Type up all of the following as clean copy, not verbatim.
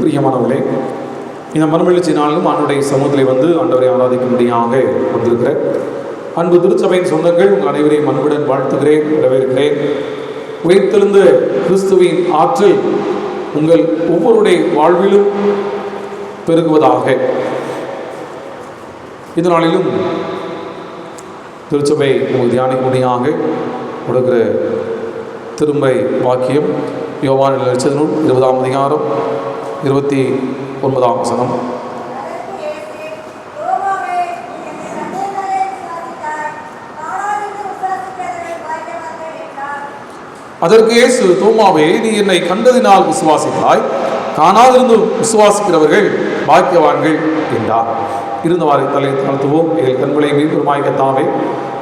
பிரியமானவர்களே, இந்த மனமெழுச்சி நாளிலும் ஆண்டவருடைய சமூகத்தில் வந்து ஆண்டவரை ஆராதிக்கும்படியாக வந்திருக்கிற அன்பு திருச்சபையின் சொந்தங்கள் உங்கள் அனைவரையும் அன்புடன் வாழ்த்துகிறேன், வரவேற்கிறேன். உயிர்த்தெழுந்த கிறிஸ்துவின் ஆற்றல் உங்கள் ஒவ்வொருடைய வாழ்விலும் பெருகுவதாக. இந்த நாளிலும் திருச்சபை உங்களுக்கு தியானிக்கும்படியாக கொடுக்கிற திரும்பை வாக்கியம் யோவான் எழுதின நூல் 20ஆம் அதிகாரம் 29ஆம் வசனம். அதற்கு இயேசு, தோமாவே, நீ என்னை கண்டதினால் விசுவாசித்தாய், காணாதிருந்து விசுவாசிக்கிறவர்கள் பாக்கியவான்கள் என்றார். இருந்தவாறு தலை தாழ்த்துவோம். எங்கள் கண்களை மீட்புமாய்க்கத்தாவே,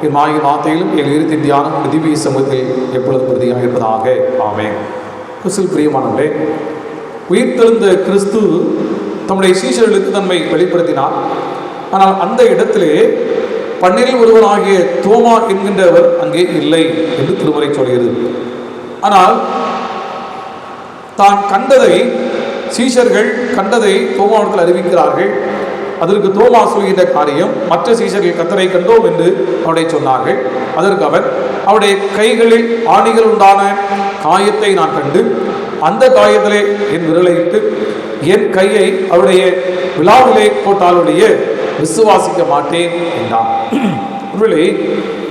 என் மாயின் வார்த்தையிலும் எங்கள் இருத்தின் தியானம் திவ்ய சமூகத்தில் எப்பொழுதும் பிரதியாக இருப்பதாக. ஆமென். கிறிஸ்துவில் பிரியமானவர்களே, உயிர்த்தெழுந்த கிறிஸ்து தம்முடைய சீஷர்களுக்கு தன்மை வெளிப்படுத்தினார். ஆனால் அந்த இடத்திலே 12 ஒருவராகிய தோமா என்கின்றவர் அங்கே இல்லை என்று திருமறை சொல்கிறது. ஆனால் தான் கண்டதை, சீஷர்கள் கண்டதை தோமாவிடத்தில் அறிவிக்கிறார்கள். அதற்கு தோமா சொல்கின்ற காரியம், மற்ற சீஷர்கள் கர்த்தரை கண்டோம் என்று அவருடைய சொன்னார்கள். அதற்கு அவர், அவருடைய கைகளில் ஆணிகள் உண்டான காயத்தை நான் கண்டு அந்த காயத்திலே என் விரலை இட்டு என் கையை அவருடைய விழாவிலே போட்டாலுடைய விசுவாசிக்க மாட்டேன் என்றார். உண்மையிலே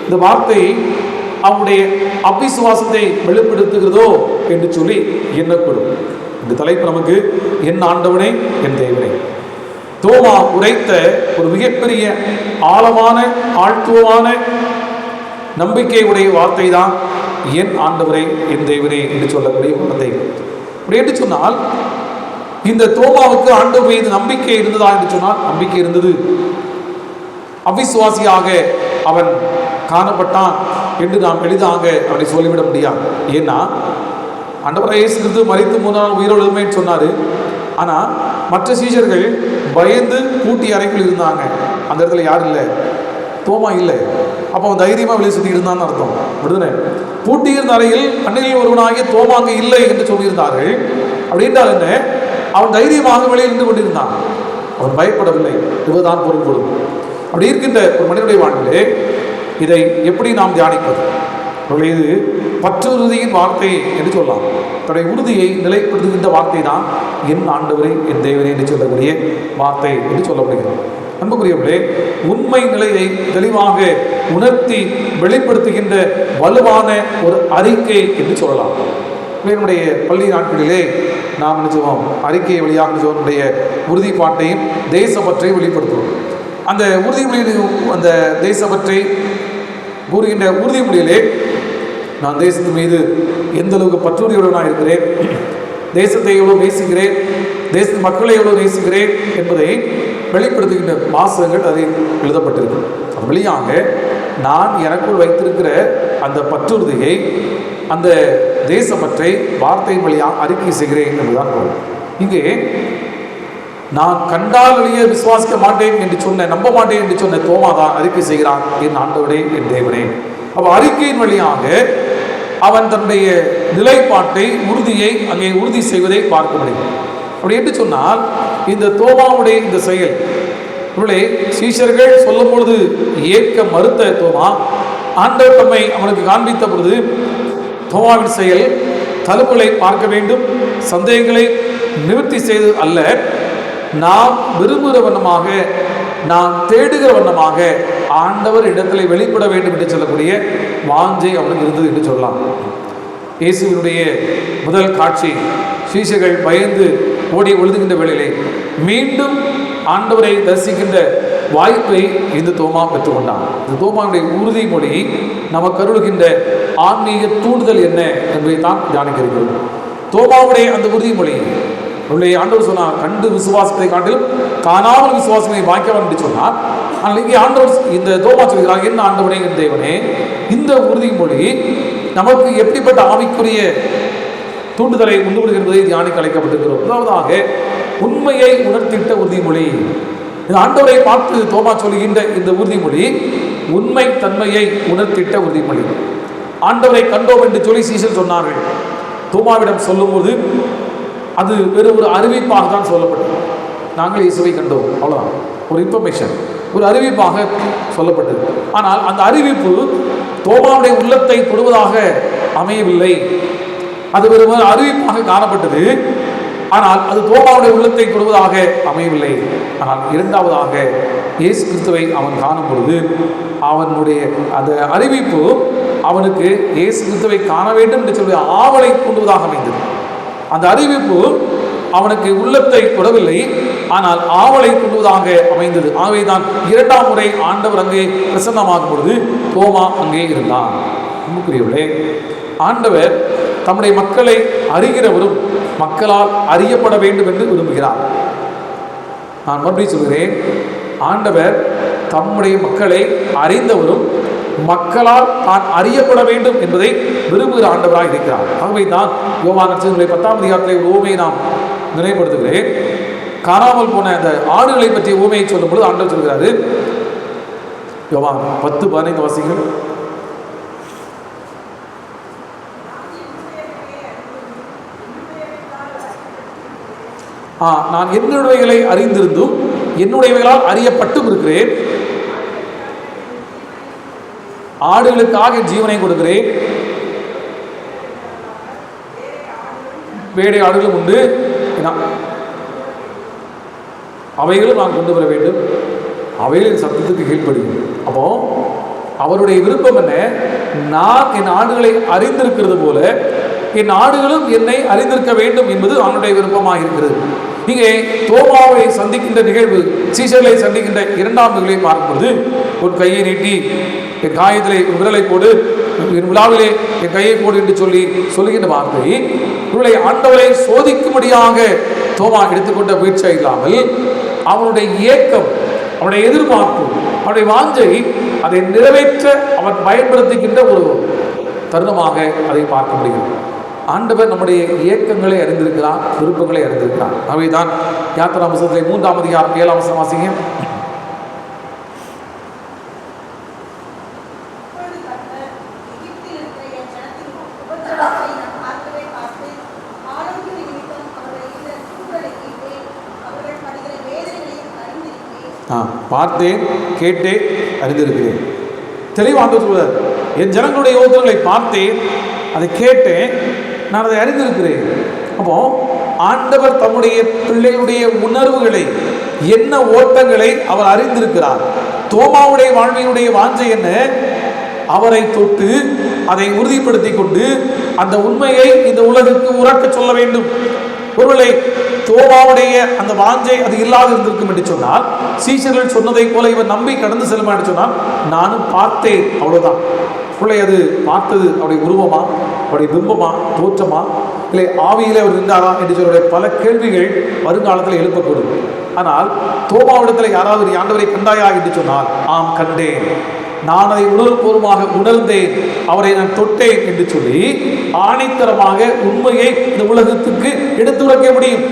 இந்த வார்த்தை அவருடைய அவிசுவாசத்தை வெளிப்படுத்துகிறதோ என்று சொல்லி எண்ணக்கூடும். இந்த தலைப்பு நமக்கு, என் ஆண்டவனே என் தேவனே. தோமா உரைத்த ஒரு மிகப்பெரிய ஆழமான ஆழ்த்துவமான நம்பிக்கை உடைய வார்த்தை தான் என் ஆண்டவரே என் தேவனே என்று சொல்லக்கூடிய வார்த்தை. அப்படி என்று சொன்னால், இந்த தோமாவுக்கு ஆண்டவர் மீது நம்பிக்கை இருந்ததா என்று சொன்னால் நம்பிக்கை இருந்தது. அவிசுவாசியாக அவன் காணப்பட்டான் என்று நாம் எளிதாக அவனை சொல்லிவிட முடியாது. ஏன்னா ஆண்டவராகிய இயேசு கிறிஸ்து மரித்து 3 நாள் உயிரோடு எழுமைன்னு சொன்னார். ஆனால் மற்ற சீஷர்கள் பயந்து பூட்டி அறைக்குள் இருந்தாங்க. அந்த இடத்துல யாரும் இல்லை, தோமா இல்லை. அப்போ அவன் தைரியமாக வெளியே சுற்றி இருந்தான்னு அர்த்தம். விடுதலை பூட்டி இருந்த அறையில் அன்னையில் ஒருவனாகிய தோமா அங்கே இல்லை என்று சொல்லியிருந்தார்கள். அப்படி என்றால் என்ன, அவன் தைரியமாக வெளியே நின்று கொண்டிருந்தான், அவன் பயப்படவில்லை. இதுதான் பொருள்படும். அப்படி இருக்கின்ற ஒரு மனிதனுடைய வாழ்விலே இதை எப்படி நாம் தியானிப்பது? இது பற்றுறுதியின் வார்த்தை என்று சொல்லலாம். தன்னுடைய உறுதியை நிலைப்படுத்துகின்ற வார்த்தை தான் என் ஆண்டவரே என் தேவனே என்று சொல்லக்கூடிய வார்த்தை என்று சொல்லப்படுகிறது. அன்புக்குரியவர்களே, உண்மை நிலையை தெளிவாக உணர்த்தி வெளிப்படுத்துகின்ற வலுவான ஒரு அறிக்கை என்று சொல்லலாம். நம்முடைய பள்ளி நாட்களிலே நாம் நினைச்சுவோம், அறிக்கை வழியாக நம்முடைய உறுதிப்பாட்டையும் தேசப்பற்றையும் வெளிப்படுத்துவோம். அந்த உறுதிமொழியில், அந்த தேசப்பற்றை கூறுகின்ற உறுதிமொழியிலே, நான் தேசத்து மீது எந்த அளவுக்கு பற்றுறுதியுடன் இருக்கிறேன், தேசத்தை எவ்வளவு நேசிக்கிறேன், தேச மக்களை எவ்வளவு நேசிக்கிறேன் என்பதை வெளிப்படுத்துகின்ற வாசகங்கள் அதில் எழுதப்பட்டிருக்கு. அது வழியாக நான் எனக்குள் வைத்திருக்கிற அந்த பற்றுறுதியை, அந்த தேசப்பற்றை வார்த்தையின் வழியாக அறிக்கை செய்கிறேன் என்பதுதான் பொருள். இங்கே நான் கண்டால் வெளியே விசுவாசிக்க மாட்டேன் என்று சொன்ன, நம்ப மாட்டேன் என்று சொன்ன தோமா தான் அறிக்கை செய்கிறான், என் ஆண்டவரே என் தேவனே. அப்போ அறிக்கையின் வழியாக அவன் தன்னுடைய நிலைப்பாட்டை, உறுதியை அங்கே உறுதி செய்வதை பார்க்க முடியும். அப்படி என்று சொன்னால், இந்த தோமாவுடைய இந்த செயல், இவளே சீஷர்கள் சொல்லும் பொழுது ஏற்க மறுத்த தோமா, ஆண்டவர் தம்மை அவனுக்கு காண்பித்த பொழுது தோமாவின் செயல் தலுப்புகளை பார்க்க வேண்டும், சந்தேகங்களை நிவர்த்தி செய்து அல்ல, நாம் விரும்புகிற வண்ணமாக, நாம் தேடுகிற வண்ணமாக ஆண்டவர் இடத்துல வெளிப்பட வேண்டும் என்று சொல்லக்கூடிய வாஞ்சை அவனுக்கு இருந்தது என்று சொல்லலாம். இயேசுவினுடைய முதல் காட்சி, சீஷர்கள் பயந்து ஓடி ஒழுதுகின்ற வேளையிலே மீண்டும் ஆண்டவரை தரிசிக்கின்ற வாய்ப்பை இந்த தோமா பெற்றுக்கொண்டான். இந்த தோமாவுடைய உறுதிமொழி நமக்கு அருளுகின்ற ஆன்மீக தூண்டுதல் என்ன என்பதை தான் தியானிக்கிறோம். தோமாவுடைய அந்த உறுதிமொழி, ஆண்டவர் சொன்னார், கண்டு விசுவாசத்தை காட்டிலும் காணாமல் விசுவாசத்தை வாய்க்கவன் என்று சொன்னார். ஆனால் இங்கே ஆண்டவர், இந்த தோமா சொல்கிறார், என்ன ஆண்டவனே என் தேவனே. இந்த உறுதிமொழி நமக்கு எப்படிப்பட்ட ஆவிக்குரிய தூண்டுதலை உண்டு என்பதை தியானிக்க அழைக்கப்பட்டிருக்கிறோம். முதலாவதாக உண்மையை உணர்த்திட்ட உறுதிமொழி. இந்த ஆண்டவரை பார்த்து தோமா சொல்கின்ற இந்த உறுதிமொழி உண்மை தன்மையை உணர்த்திட்ட உறுதிமொழி. ஆண்டவரை கண்டோம் என்று சொல்லி சீஷர் சொன்னார்கள். தோமாவிடம் சொல்லும்போது அது வெறும் ஒரு அறிவிப்பாக தான் சொல்லப்பட்டது. நாங்கள் இயேசுவை கண்டோம், அவ்வளோதான், ஒரு இன்ஃபர்மேஷன், ஒரு அறிவிப்பாக சொல்லப்பட்டது. ஆனால் அந்த அறிவிப்பு தோமாவுடைய உள்ளத்தை தொடுவதாக அமையவில்லை. அது வெறும் அறிவிப்பாக காணப்பட்டது. ஆனால் அது தோமாவுடைய உள்ளத்தை தொடுவதாக அமையவில்லை. ஆனால் இரண்டாவதாக இயேசு கிறிஸ்துவை அவன் காணும் பொழுது அவனுடைய அந்த அறிவிப்பு அவனுக்கு இயேசு கிறிஸ்துவை காண வேண்டும் என்று சொல்லி ஆவலை கொண்டுவதாக அமைந்தது. அந்த அறிவிப்பு அவனுக்கு உள்ளத்தை தொடவில்லை, ஆனால் ஆவலை கொண்டுவதாக அமைந்தது. ஆகவேதான் இரண்டாம் முறை ஆண்டவர் அங்கே பிரசன்னமாகும் பொழுது தோமா அங்கே இருந்தான். அன்புக்குரியவர்களே, ஆண்டவர் தம்முடைய மக்களை அறிகிறவரும் மக்களால் அறியப்பட வேண்டும் என்று விரும்புகிறார். நான் மறுபடியும் சொல்கிறேன், ஆண்டவர் தம்முடைய மக்களை அறிந்தவரும் மக்களால் தான் அறியப்பட வேண்டும் என்பதை விரும்புகிற ஆண்டவராக இருக்கிறார். ஆகவே தான் யோவான் நற்செய்தியிலே 10ஆம் அதிகாரத்திலே ஒரு உவமையை நாம் நினைவுபடுத்துகிறேன். காணாமல் போன அந்த ஆடுகளை பற்றிய உவமையை சொல்லும் பொழுது ஆண்டவர் சொல்கிறாரு, யோவான் 10:15 வாசிங்கள். நான் என்னுடையவைகளை அறிந்திருந்தும் என்னுடையவைகளால் அறியப்பட்டும் இருக்கிறேன். ஆடுகளுக்காக ஜீவனை கொடுக்கிறேன். வேடை ஆடுகளும் உண்டு, அவைகளும் நான் கொண்டு வர வேண்டும், அவைகளின் சத்தத்துக்கு கீழ்ப்படியும். அப்போ அவருடைய விருப்பம் என்ன? நான் என் ஆடுகளை அறிந்திருக்கிறது போல என் ஆடுகளும் என்னை அறிந்திருக்க வேண்டும் என்பது அவனுடைய விருப்பமாக இருக்கிறது. இங்கே தோமாவை சந்திக்கின்ற நிகழ்வு, சீஷர்களை சந்திக்கின்ற இரண்டாம் நிகழ்வை பார்க்கும்போது, உன் கையை நீட்டி என் காயத்திலே விரலை போடு, என் விழாவிலே என் கையை போடு என்று சொல்லுகின்ற வார்த்தை இவர்களை ஆண்டவரை சோதிக்கும்படியாக தோமா எடுத்துக்கொண்ட முயற்சி இல்லாமல் அவனுடைய ஏக்கம், அவனுடைய எதிர்பார்ப்பு, அவனுடைய வாஞ்சை அதை நிறைவேற்ற அவன் பயன்படுத்துகின்ற ஒரு தருணமாக அதை பார்க்க முடிகிறது. ஆண்டவர் நம்முடைய இயக்கங்களை அறிந்திருக்கிறார், விருப்பங்களை அறிந்திருக்கிறார். அவைதான் யாத்திரா புத்தகத்திலே 3ஆம் அதிகாரம் 7ஆம் வசனம் வாசிங்க. பார்த்தேன், கேட்டேன், அறிந்திருக்கிறேன். தெளிவாக சொல்றார், என் ஜனங்களுடைய யோசனைகளை பார்த்தேன், அதை கேட்டேன், நான் அதை அறிந்திருக்கிறேன். அப்போ ஆண்டவர் தம்முடைய பிள்ளைகளுடைய உணர்வுகளை, என்ன ஓட்டங்களை அவர் அறிந்திருக்கிறார். தோமாவுடைய வாழ்வினுடைய வாஞ்சை என்ன? அவரை தொட்டு அதை உறுதிப்படுத்தி கொண்டு அந்த உண்மையை இந்த உலகுக்கு உறக்க சொல்ல வேண்டும். ஒருவேளை தோமாவுடைய அந்த வாஞ்சை அது இல்லாது இருந்திருக்கும் என்று சொன்னால், சீஷர்கள் சொன்னதை போல இவர் நம்பி கடந்து செல்லுமா என்று சொன்னால், நானும் பார்த்தேன், அவ்வளவுதான். பிள்ளை அது பார்த்தது அவருடைய உருவமா, அவருடைய பிம்பமா, தோற்றமா, இல்லை ஆவியிலே அவர் நின்றாரா என்று சொல்லுடைய பல கேள்விகள் வருங்காலத்தில் எழுப்பக்கூடும். ஆனால் தோமாவிடத்தில் யாராவது ஆண்டவரை கண்டாயா என்று சொன்னால், ஆம் கண்டேன், நான் அதை உணர்வுபூர்வமாக உணர்ந்தேன், அவரை நான் தொட்டேன் என்று சொல்லி ஆணித்தரமாக உண்மையை இந்த உலகத்துக்கு எடுத்துரைக்க முடியும்.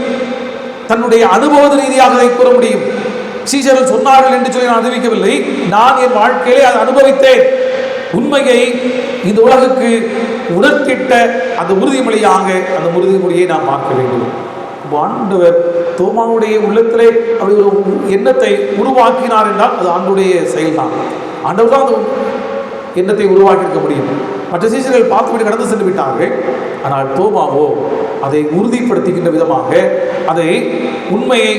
தன்னுடைய அனுபவ ரீதியாக அதை கூற முடியும். சீஷர்கள் சொன்னார்கள் என்று சொல்லி நான் அறிவிக்கவில்லை, நான் என் வாழ்க்கையிலே அதை அனுபவித்தேன். உண்மையை இந்த உலகுக்கு உணர்த்திட்ட அந்த உறுதிமொழியாக அந்த உறுதிமொழியை நாம் பார்க்க வேண்டும். ஆண்டவர் தோமாவுடைய உள்ளத்திலே அப்படி ஒரு எண்ணத்தை உருவாக்கினார் என்றால் அது ஆண்டுடைய செயல்தான். ஆண்டவர் தான் அந்த எண்ணத்தை உருவாக்கி இருக்க முடியும். மற்ற சீஷர்கள் பார்த்துவிட்டு கடந்து சென்று விட்டார்கள். ஆனால் தோமாவோ அதை உறுதிப்படுத்துகின்ற விதமாக, அதை உண்மையை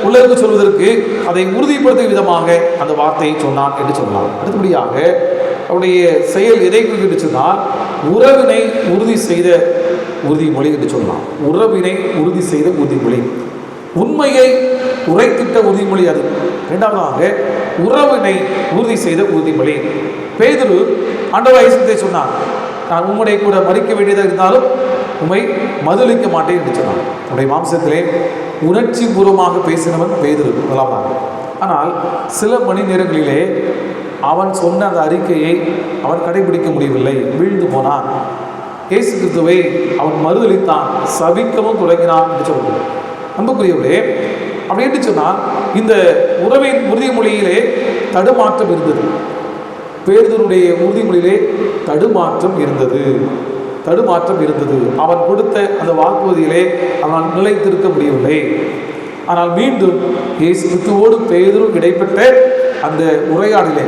உலகு சொல்வதற்கு அதை உறுதிப்படுத்தும் விதமாக அந்த வார்த்தையை சொன்னான் என்று சொல்லலாம். அடுத்தபடியாக அவருடைய செயல் எதை குறித்து சொன்னால், உறவினை உறுதி செய்த உறுதிமொழி என்று சொல்லலாம். உறவினை உறுதி செய்த உறுதிமொழி, உண்மையை உரைத்திட்ட உறுதிமொழி. அது இரண்டாவதாக உறவினை உறுதி செய்த உறுதிமொழி. பேதுரு ஆண்டவர் இயேசுவை சொன்னார், நான் உம்முடைய கூட மறிக்க வேண்டியதாக இருந்தாலும் உம்மை மதுளிக்க மாட்டேன் என்று சொன்னார். நம்முடைய மாம்சத்திலே உணர்ச்சி பூர்வமாக பேசினவன் பேதுரு முதலாவதாக. ஆனால் சில மணி நேரங்களிலே அவன் சொன்ன அந்த அறிக்கையை அவன் கடைபிடிக்க முடியவில்லை, வீழ்ந்து போனான். இயேசு கிறிஸ்துவை அவன் மறுதளித்தான், சபிக்கவும் தொடங்கினான் என்று சொல்லுவோம். அன்புக்குரியவர்களே, அப்படி என்று சொன்னால் இந்த உறவின் உறுதிமொழியிலே தடுமாற்றம் இருந்தது. பேதுருடைய உறுதிமொழியிலே தடுமாற்றம் இருந்தது. தடுமாற்றம் இருந்தது. அவன் கொடுத்த அந்த வாக்குறுதியிலே அவனால் நிலைத்திருக்க முடியவில்லை. ஆனால் மீண்டும் இயேசு கிறிஸ்துவோடு பேதுரு இடைப்பட்ட அந்த உரையாடலே,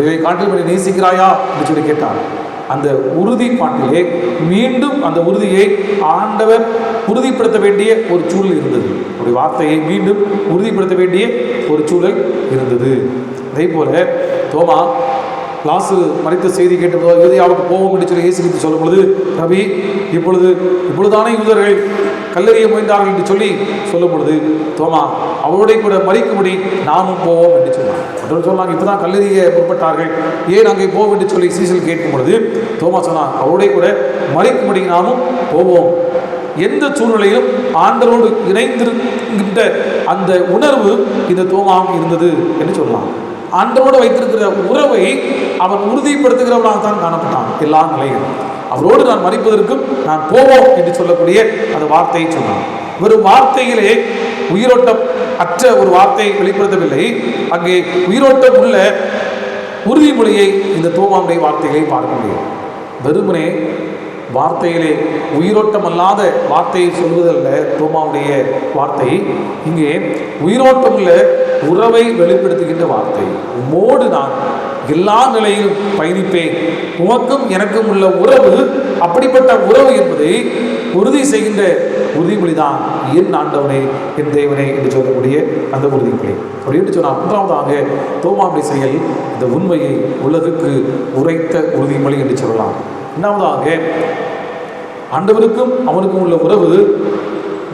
இதை காட்டில் நேசிக்கிறாயா என்று சொல்லி கேட்டார். அந்த உறுதிப்பாட்டிலே மீண்டும் அந்த உறுதியை ஆண்டவர் உறுதிப்படுத்த வேண்டிய ஒரு சூழல் இருந்தது. ஒரு வார்த்தையை மீண்டும் உறுதிப்படுத்த வேண்டிய ஒரு சூழல் இருந்தது. அதே போல தோமா லாசரு மரித்த செய்தி கேட்டபோது யூதேயாவுக்கு போவோம் என்று சொல்லி இயேசு கிறிஸ்து சொல்லும் பொழுது, ரபி இப்பொழுதுதானே யூதர்கள் கல்லெறிய முயன்றார்கள் என்று சொல்லி சொல்லும் பொழுது, தோமா அவருடைய கூட மறிக்கும்படி நாமும் போவோம் என்று சொன்னார். மற்றவர்கள் சொன்னாங்க, இப்போதான் கல்லெறிய முற்பட்டார்கள், ஏன் அங்கே போவோம் என்று சொல்லி சீசல் கேட்கும் பொழுது தோமா சொன்னார், அவருடைய கூட மறிக்கும்படி நாமும் போவோம். எந்த சூழ்நிலையிலும் ஆண்டவரோடு இணைந்திருக்கின்ற அந்த உணர்வு இந்த தோமாவுக்கு இருந்தது என்று சொல்லலாம். ஆண்டவரோடு வைத்திருக்கிற உறவை அவன் உறுதிப்படுத்துகிறவனாக தான் காணப்பட்டான். எல்லா நிலையிலும் அவரோடு நான் மறிப்பதற்கும் நான் போவோம் என்று சொல்லக்கூடிய அந்த வார்த்தையை சொன்னான். வெறும் வார்த்தையிலே உயிரோட்டம் அற்ற ஒரு வார்த்தையை வெளிப்படுத்தவில்லை, அங்கே உயிரோட்டம் உள்ள உறுதிமொழியை இந்த தோமாவுடைய வார்த்தைகளை பார்க்க முடியும். வெறுமனே வார்த்தையிலே உயிரோட்டம் அல்லாத வார்த்தையை சொல்வதல்ல தோமாவுடைய வார்த்தை, இங்கே உயிரோட்டம் உள்ள உறவை வெளிப்படுத்துகின்ற வார்த்தை. உம்மோடு நான் எல்லா நிலையிலும் பயணிப்பேன், உமக்கும் எனக்கும் உள்ள உறவு அப்படிப்பட்ட உறவு என்பதை உறுதி செய்கின்ற உறுதிமொழிதான் என் ஆண்டவனே என் தேவனே என்று சொல்லக்கூடிய அந்த உறுதிமொழி. அப்படி என்று சொன்னால் மூன்றாவதாக தோமாவுடைய செயல் இந்த உண்மையை உலகுக்கு உரைத்த உறுதிமொழி என்று சொல்லலாம். இரண்டாவதாக ஆண்டவருக்கும் அவனுக்கும் உள்ள உறவு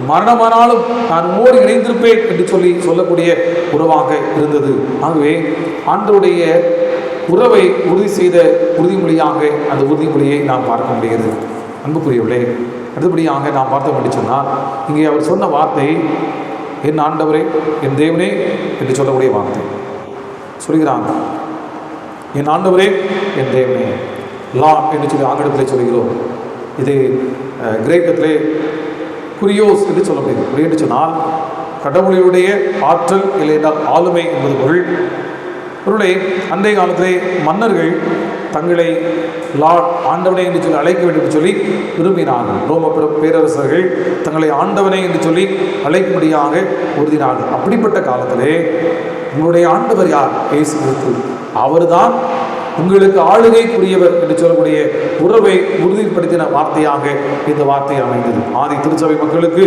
மரணமானாலும் நான் உம்மோடு இணைந்திருப்பேன் என்று சொல்லக்கூடிய உறவாக இருந்தது. ஆகவே ஆண்டவருடைய உறவை உறுதி செய்த உறுதிமொழியாக அந்த உறுதிமொழியை நாம் பார்க்க முடிகிறது. அன்புக்குரியவர்களே, அடுத்தபடியாக நாம் பார்த்தோம் என்று சொன்னால், இங்கே அவர் சொன்ன வார்த்தை என் ஆண்டவரே என் தேவனே என்று சொல்லக்கூடிய வார்த்தை சொல்கிறாங்க. என் ஆண்டவரே என் தேவனே, லா என்று சொல்லி ஆங்கிலத்திலே சொல்கிறோம். இது கிரேக்கத்திலே குரியோஸ் என்று சொல்ல முடியும். அப்படி என்று சொன்னால் கடவுளுடைய ஆற்றல் இல்லை என்றால் ஆளுமை என்பது பொருள். பொருளை அன்றைய காலத்திலே மன்னர்கள் தங்களை லார்ட் ஆண்டவனே என்று சொல்லி அழைக்க வேண்டும் என்று சொல்லி விரும்பினார்கள். ரோம பேரரசர்கள் தங்களை ஆண்டவனே என்று சொல்லி அழைக்கும்படியாக உறுதினார்கள். அப்படிப்பட்ட காலத்திலே உங்களுடைய ஆண்டவர் யார்? இயேசு கிறிஸ்து. அவர்தான் உங்களுக்கு ஆளுகைக்குரியவர் என்று சொல்லக்கூடிய உறவை உறுதிப்படுத்தின வார்த்தையாக இந்த வார்த்தை அமைந்தது. ஆதி திருச்சபை மக்களுக்கு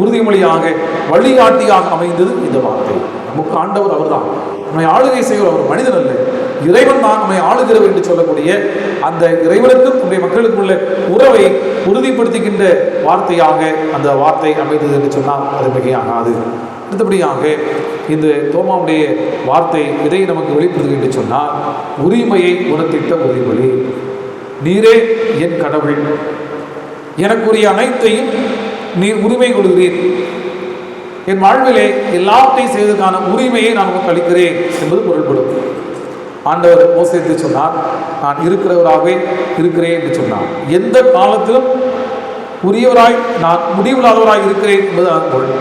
உறுதிமொழியாக வழிகாட்டியாக அமைந்தது இந்த வார்த்தை. நமக்கு ஆண்டவர் அவர்தான், நம்மை ஆளுகை செய்வர். அவர் மனிதன் அல்ல, இறைவன் தான் நம்மை ஆளுகிறவர் என்று சொல்லக்கூடிய அந்த இறைவனுக்கும் நம்முடைய மக்களுக்குள்ள உறவை உறுதிப்படுத்துகின்ற வார்த்தையாக அந்த வார்த்தை அமைந்தது என்று சொன்னால் அது மிகையாகாது. அடுத்தபடியாக இந்த தோமாவுடைய வார்த்தை இதை நமக்கு வெளிப்படுத்துகிறது என்று சொன்னால், உரிமையை உணர்த்திட்ட உறுதிமொழி. நீரே என் கடவுள், எனக்குரிய அனைத்தையும் நீர் உரிமை கொள்கிறீர், என் வாழ்விலே எல்லாவற்றையும் செய்வதற்கான உரிமையை நான் உங்களுக்கு அளிக்கிறேன் என்பது பொருள்படும். ஆண்டவர் மோசேக்கு சொன்னார், நான் இருக்கிறவராகவே இருக்கிறேன் என்று சொன்னார். எந்த காலத்திலும் உரியவராய் நான் முடிவில்லாதவராய் இருக்கிறேன் என்பது அதன் பொருள்.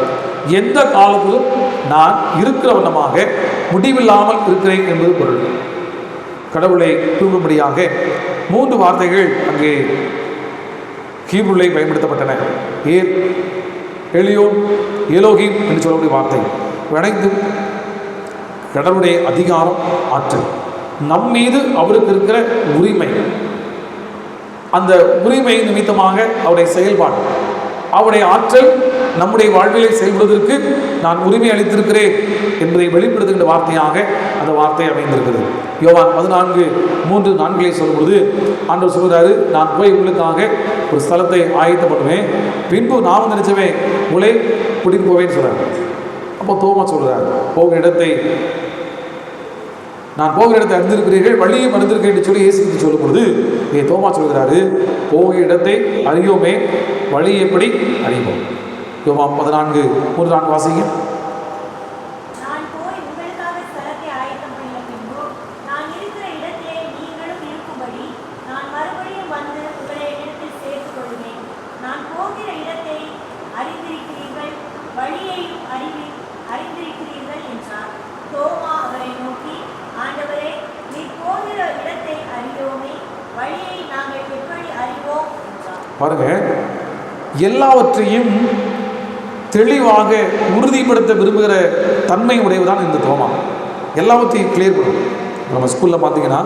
எந்த காலத்திலும் நான் இருக்கிற வண்ணமாக முடிவில்லாமல் இருக்கிறேன் என்பது பொருள். கடவுளை தூங்கும்படியாக 3 வார்த்தைகள் அங்கே ஹீப்ருவிலே பயன்படுத்தப்பட்டன. ஏர், எலியோன், எலோகிம் என்று சொல்லக்கூடிய வார்த்தை அனைத்தும் கடவுளுடைய அதிகாரம், ஆற்றல், நம் மீது அவருக்கு இருக்கிற உரிமை, அந்த உரிமை நிமித்தமாக அவருடைய செயல்பாடு, அவருடைய ஆற்றல் நம்முடைய வாழ்விலை செயல்படுவதற்கு நான் உரிமை அளித்திருக்கிறேன் என்பதை வெளிப்படுத்துகின்ற வார்த்தையாக அந்த வார்த்தை அமைந்திருக்கிறது. யோவான் 14:3-4 சொல்லும்பொழுது ஆண்டவர் சொல்கிறாரு, நான் போய் உங்களுக்காக ஒரு ஸ்தலத்தை ஆயத்தம் பண்ணுவேன், பின்பு நான் நினைச்சவேன் உங்களை கூட்டிட்டு போவேன்னு சொல்றாரு. அப்போ தோமா சொல்றாரு, நான் போகிற இடத்தை அறிந்திருக்கிறீர்கள், வழியும் அறிந்திருக்கிறேன் என்று சொல்லி இயேசு சொல்லும் பொழுது தோமா சொல்கிறாரு, போகிற இடத்தை அறியோமே, வழி எப்படி அறிவோம்? யோவான் 14:3-4 வாசிங்க. பாருங்க, எல்லாவற்றையும் தெளிவாக உறுதிப்படுத்த விரும்புகிற தன்மை உடையவுதான் இந்த தோமா. எல்லாவற்றையும் கிளியர் பண்ணும். நம்ம ஸ்கூலில் பார்த்தீங்கன்னா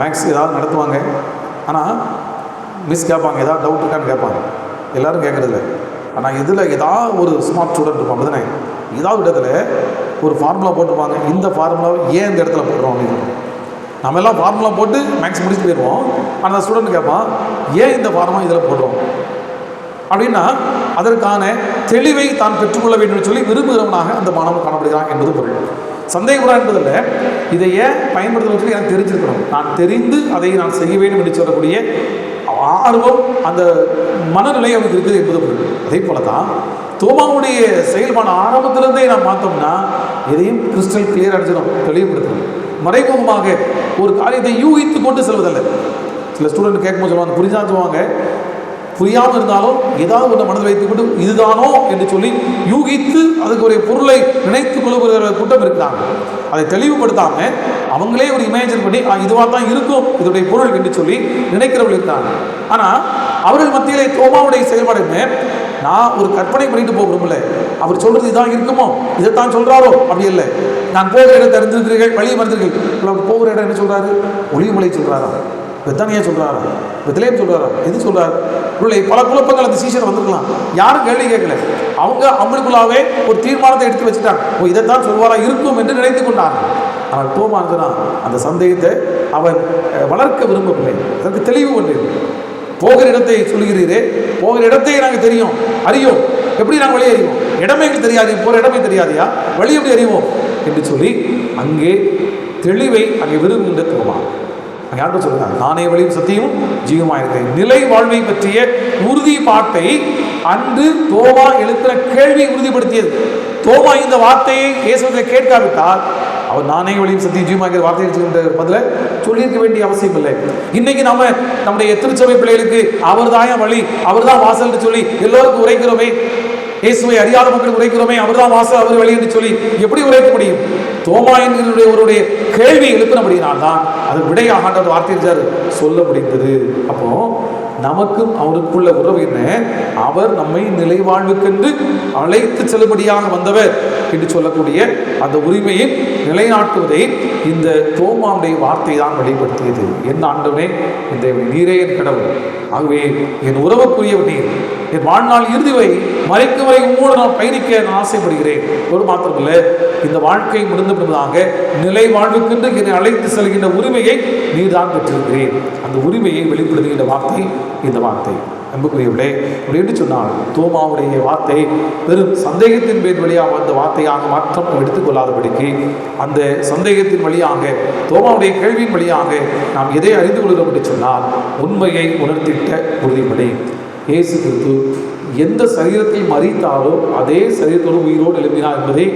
மேக்ஸ் ஏதாவது நடத்துவாங்க, ஆனால் மிஸ் கேட்பாங்க, ஏதாவது டவுட் இருக்கான்னு கேட்பாங்க. எல்லோரும் கேட்குறதில்ல. ஆனால் இதில் ஏதாவது ஒரு ஸ்மார்ட் ஸ்டூடெண்ட் இருப்பான் அப்படிதானே, ஏதாவது இடத்துல ஒரு ஃபார்முலா போட்டுருப்பாங்க, இந்த ஃபார்முலாவை ஏன் இந்த இடத்துல போட்டுருவோம் அப்படின்னு. நம்ம எல்லாம் ஃபார்முலா போட்டு மேக்ஸ் முடிச்சு போயிடுவோம். ஆனால் அந்த ஸ்டூடெண்ட் கேட்பான், ஏன் இந்த ஃபார்முலா இதில் போடுறோம் அப்படின்னா அதற்கான தெளிவை தான் பெற்றுக்கொள்ள வேண்டும் என்று சொல்லி விரும்புகிறவனாக அந்த மாணவன் காணப்படுகிறான் என்பது பொருள். சந்தேகப்படா என்பதில்லை, இதை ஏன் பயன்படுத்துவதற்கு எனக்கு தெரிஞ்சிருக்கணும், நான் தெரிந்து அதை நான் செய்ய வேண்டும் என்று சொல்லக்கூடிய ஆர்வம், அந்த மனநிலை அவனுக்கு இருக்குது என்பது பொருள். அதே போல தான் தோமாவுடைய செயல்பாடு ஆரம்பத்திலிருந்தே நாம் பார்த்தோம்னா எதையும் கிறிஸ்டல் கிளியர் அடிச்சிடும், தெளிவுபடுத்தணும். மறைமுகமாக ஒரு காரியத்தை யூகித்து கொண்டு செல்வதில்லை. சில ஸ்டூடெண்ட் கேட்கும்போது சொல்லுவாங்க, புரிஞ்சா சொல்லுவாங்க, புரியாமல் இருந்தாலும் ஏதாவது ஒன்று மனதில் வைத்துக் கொண்டு இதுதானோ என்று சொல்லி யூகித்து அதுக்கு ஒரு பொருளை நினைத்துக் கொள்ளுகிற கூட்டம் இருக்கிறாங்க. அதை தெளிவுபடுத்தாமல் அவங்களே ஒரு இமேஜின் பண்ணி இதுவாக தான் இருக்கும் இதோடைய பொருள் என்று சொல்லி நினைக்கிறவர்கள் இருக்கிறாங்க. ஆனால் அவர்கள் மத்தியிலே தோமாவுடைய செயல்பாடு என்ன, நான் ஒரு கற்பனை பண்ணிட்டு போகிறோம்ல, அவர் சொல்றது இதான் இருக்குமோ, இதைத்தான் சொல்றாரோ, அப்படி இல்லை. நான் போகிற இடத்தை அறிந்திருக்கிறீர்கள், வழியை மறந்தீர்கள். போகிற இடம் என்ன சொல்றாரு, ஒளிவுமலை சொல்றாரா, பெத்தானியா சொல்றாரா, பெத்லெஹேம் சொல்றாரா, எது சொல்றாரு? பல குழப்பங்கள் அந்த சீஷர் வந்திருக்கலாம், யாரும் கேள்வி கேட்கல. அவங்க அவங்களுக்குள்ளாவே ஒரு தீர்மானத்தை எடுத்து வச்சுட்டாங்க, இதைத்தான் சொல்வாரா இருக்கும் என்று நினைத்து கொண்டாங்க. ஆனால் தோமா அந்த சந்தேகத்தை அவன் வளர்க்க விரும்பவில்லை. அதற்கு தெளிவு கொண்டு, போகிற இடத்தை சொல்லுகிறீரே, போகிற இடத்தை நாங்கள் தெரியும், அறியோம், எப்படி நாங்கள் வழி அறிவோம், இடமே எங்களுக்கு தெரியாது, போகிற இடமே தெரியாதையா, வழி எப்படி அறிவோம் என்று சொல்லி அங்கே தெளிவை அங்கே விரும்புகின்ற தோமா. யாரும் சொல்றாங்க, நானே வழியும் சத்தியமும் ஜீவமாக இருக்கிறேன். நிலை வாழ்வை பற்றிய உறுதிப்பாட்டை அன்று தோமா எழுப்பின கேள்வி உறுதிப்படுத்தியது. தோமா இந்த வார்த்தையை இயேசுவிடத்தில் கேட்காவிட்டால் அவர் நானே வழியும் சத்தியம் ஜீவமாக வார்த்தை பதில சொல்லியிருக்க வேண்டிய அவசியம் இல்லை. இன்னைக்கு நம்ம நம்முடைய திருச்சபை பிள்ளைகளுக்கு அவர் தான் வழி, அவர் தான் வாசல் சொல்லி எல்லோருக்கும் உரைக்கிறோமே, இயேசுவை அறியாத மக்கள் உரைக்கிறோமே, அவர் தான் வாசல், அவர் வழி என்று சொல்லி எப்படி உரைக்க முடியும்? தோமா என்கிற ஒருவருடைய கேள்வி எழுப்பினபடியினால்தான் அது விடையாக ஆண்டவர் வார்த்தை சொல்ல முடிந்தது. அப்போ நமக்கும் அவருக்குள்ள உறவு என்ன, அவர் நம்மை நிலை வாழ்வுக்கென்று அழைத்து செல்லும்படியாக வந்தவர் என்று சொல்லக்கூடிய அந்த உரிமையை நிலைநாட்டுவதை இந்த தோமாவுடைய வார்த்தை தான் வெளிப்படுத்தியது. என் ஆண்டவனே, இந்த நீரே என் கடவுள், ஆகவே என் உறவுக்குரியவர் நீர், என் வாழ்நாள் இறுதிவை மறைக்கும் வரை உங்களோடு நான் பயணிக்க நான் ஆசைப்படுகிறேன். ஒரு மாத்திரமல்ல, இந்த வாழ்க்கை முடிந்த பிறகு நிலை வாழ்வுக்கென்று என்னை அழைத்து செல்கின்ற உரிமையை நீர் தான் பெற்றிருக்கிறேன். அந்த உரிமையை வெளிப்படுத்துகின்ற வார்த்தை இந்த வார்த்தை. அன்புக்குரியவர்களே, என்று சொன்னால் தோமாவுடைய வார்த்தை பெரும் சந்தேகத்தின் பேர் வழியாக வந்த வார்த்தையாக மாற்றம் எடுத்துக்கொள்ளாதபடிக்கு, அந்த சந்தேகத்தின் வழியாக தோமாவுடைய கேள்வியின் வழியாக நாம் எதை அறிந்து கொள்கிறோம் என்று சொன்னால் உண்மையை உணர்த்திட்ட உறுதிப்படி இயேசு கிறிஸ்து எந்த சரீரத்தை மறித்தாரோ அதே சரீரத்தோடு உயிரோடு எழுப்பினார் என்பதை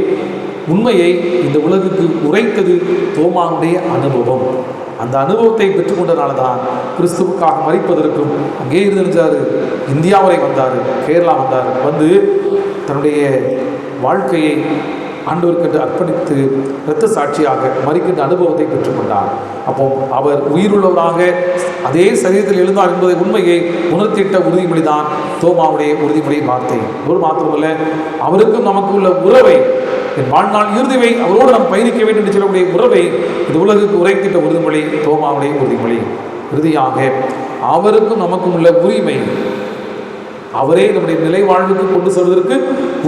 உண்மையை இந்த உலகுக்கு உரைத்தது தோமாவுடைய அனுபவம். அந்த அனுபவத்தை பெற்றுக்கொண்டனால தான் கிறிஸ்துவுக்காக மறிப்பதற்கும் அங்கே இருந்தார், இந்தியா வரை வந்தார், கேரளா வந்தார், வந்து தன்னுடைய வாழ்க்கையை ஆண்டவருக்கென்று அர்ப்பணித்து இரத்த சாட்சியாக மறிக்கின்ற அனுபவத்தை பெற்றுக்கொண்டார். அப்போ அவர் உயிருள்ளவராக அதே சரீரத்தில் எழுந்தார் என்பதை உண்மையை உணர்த்திட்ட உறுதிமொழிதான் தோமாவுடைய உறுதிமொழி வார்த்தை. ஒரு மாத்திரமல்ல, அவருக்கும் நமக்கு உள்ள உறவை, என் வாழ்நாள் இறுதிவை அவரோடு நாம் பயணிக்க வேண்டும் என்று சொல்லக்கூடிய உறவை இந்த உலகுக்கு உரைத்திட்ட உறுதிமொழி தோமாவுடைய உறுதிமொழி. இறுதியாக அவருக்கும் நமக்கும் உள்ள உரிமை, அவரே நம்முடைய நிலை வாழ்வுக்கு கொண்டு செல்வதற்கு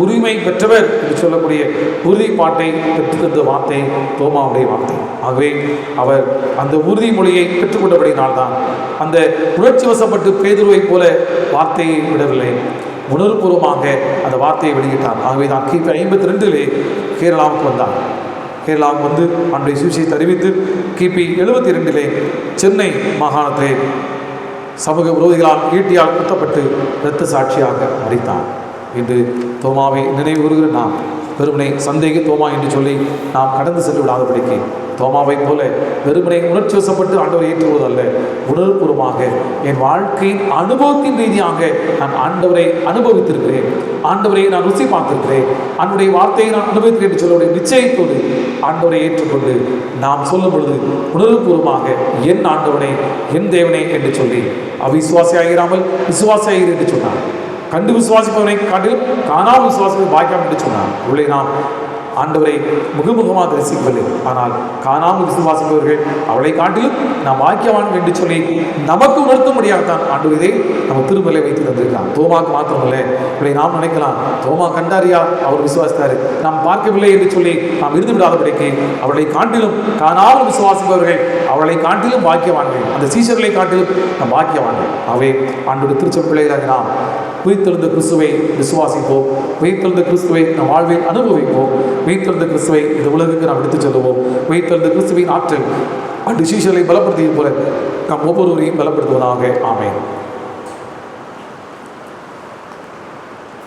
உரிமை பெற்றவர் என்று சொல்லக்கூடிய உறுதிப்பாட்டை பெற்றுத்தந்த வார்த்தை தோமாவுடைய வார்த்தை. ஆகவே அவர் அந்த உறுதிமொழியை பெற்றுக்கொண்டபடினால்தான் அந்த உணர்ச்சி வசப்பட்டு பேதுருவை போல வார்த்தையை விடவில்லை, உணர்வுபூர்வமாக அந்த வார்த்தையை வெளியிட்டார். ஆகவே தான் கிபி 52 கேரளாவுக்கு வந்தார். கேரளாவுக்கு வந்து அன்றைய சுவிசேஷத்தை அறிவித்து கிபி 72 சென்னை மாகாணத்திலே சமூக விரோதிகளால் ஈட்டியால் குத்தப்பட்டு இரத்த சாட்சியாக மறித்தார். இன்று தோமாவை நினைவு கூறுகிற நாம் வெறுமனை சந்தேக தோமா என்று சொல்லி நாம் கடந்து சென்று விடாதபடிக்கு தோமாவை போல வெறுமனை உணர்ச்சி வசப்பட்டு ஆண்டவரை ஏற்றுவதல்ல, உணர்வுபூர்வமாக என் வாழ்க்கையின் அனுபவத்தின் ரீதியாக நான் ஆண்டவரை அனுபவித்திருக்கிறேன், ஆண்டவரை நான் ருசி பார்த்திருக்கிறேன், ஆண்டவருடைய வார்த்தையை நான் அனுபவிக்கிறேன் என்று சொல்லுடைய நிச்சயத்தோடு ஆண்டவரை ஏற்றுக்கொண்டு நாம் சொல்லும் பொழுது உணர்வுபூர்வமாக என் ஆண்டவனை, என் தேவனே என்று சொல்லி அவிசுவாசியாகிறாமல் விசுவாசியாகிறேன் என்று சொன்னார். கண்டு விசுவாசிப்பவனை காட்டிலும் காணாமல் விசுவாசிப்பதை பாக்கியம் என்று சொன்னார். உள்ளே நாம் ஆண்டவரை முகமுகமாக தரிசிக்கவில்லை, ஆனால் காணாமல் விசுவாசிப்பவர்கள் அவளை காட்டிலும் நாம் பாக்கியவான் என்று சொல்லி நமக்கு உணர்த்தும்படியாகத்தான் ஆண்டவர் இதை நம்ம திருமலை வைத்து தந்திருக்கலாம். தோமாக்கு மாத்திரமல்ல, இவளை நாம் நினைக்கலாம், தோமா கண்டாரியா, அவர் விசுவாசித்தாரு, நாம் பார்க்கவில்லை என்று சொல்லி நாம் இருந்து விடாதபடிக்கு அவளை காட்டிலும் காணாமல் விசுவாசிப்பவர்கள் அவளை காட்டிலும் பாக்கியவான்கள், அந்த சீஷர்களை காட்டிலும் நாம் பாக்கியவான்கள். அவை ஆண்டோட திருச்சபை பிள்ளைகளாக நாம் உயிர்த்தெழுந்த கிறிஸ்துவை விசுவாசிப்போம், உயிர்த்தெழுந்த கிறிஸ்துவை நம் வாழ்வில் அனுபவிப்போம், உயிர்த்தெழுந்த கிறிஸ்துவை இந்த உலகுக்கு நாம் எடுத்துச் செல்வோம். உயிர்த்தெழுந்த கிறிஸ்துவின் ஆற்றல் அந்த சீஷர்களை பலப்படுத்தியது போல நாம் ஒவ்வொருவரையும் பலப்படுத்துவதாக. ஆமென்.